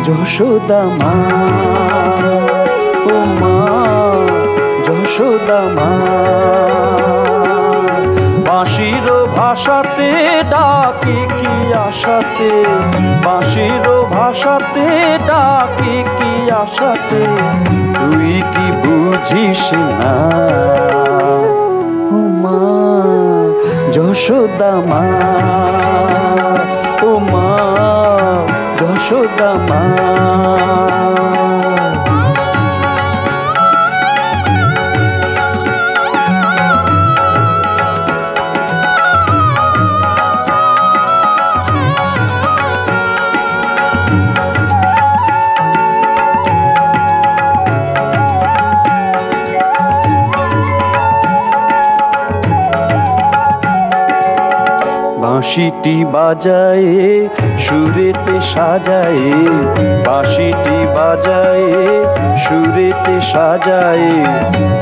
যশোদা মা, ও মা যশোদা মা। বাঁশির ভাষাতে ডাকি কি আশাতে, বাঁশির ভাষাতে ডাকি কি আশাতে, তুই কি বুঝিস না ও মা যশোদা মা, ও মা যশোদা মা। বাঁশিটি বাজায় সুরেতে সাজায়, বাঁশিটি বাজায় সুরেতে সাজায়,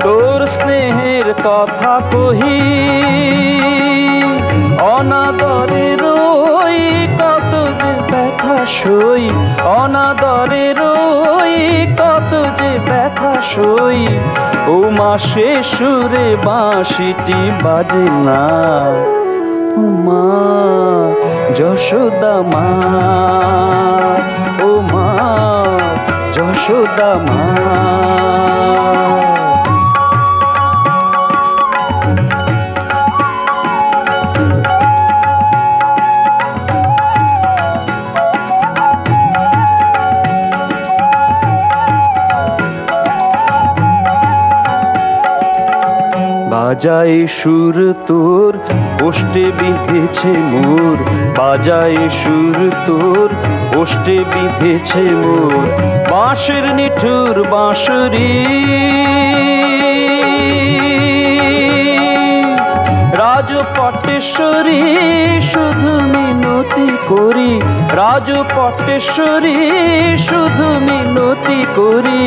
তোর স্নেহের কথা কহি অনাদরের ওই কত যে ব্যথা সই, অনাদরের ওই কত যে ব্যথা সই, ও মা সে সুরে বাঁশিটি বাজে না ও মা যশোদা মা, ও মা যশোদা মা। বাজায় সুর তোর ওষ্ঠে বিঁধেছে মোর, বাজায় সুর তোর ওষ্ঠে বিঁধেছে মোর, বাঁশের নিঠুর বাঁশরি রাজপটেশ্বরী শুধু মিনতি করি, রাজপটেশ্বরী শুধু মিনতি করি,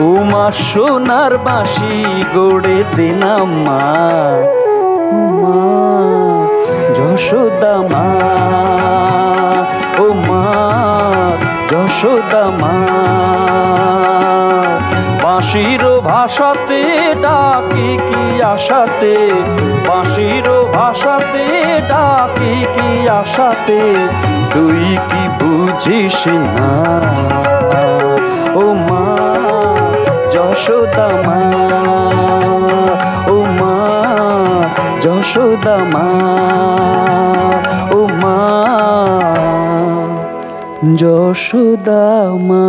ও মা সোনার বাঁশি গড়ে দেনা মা, ও মা যশোদা মা, ও মা যশোদা মা। বাঁশির ভাষাতে ডাকি কি আশাতে, বাঁশির ভাষাতে ডাকি কি আশাতে, তুই কি বুঝিস না ও মা যশোদা মা, ও মা যশোদা মা, ও মা যশোদা মা।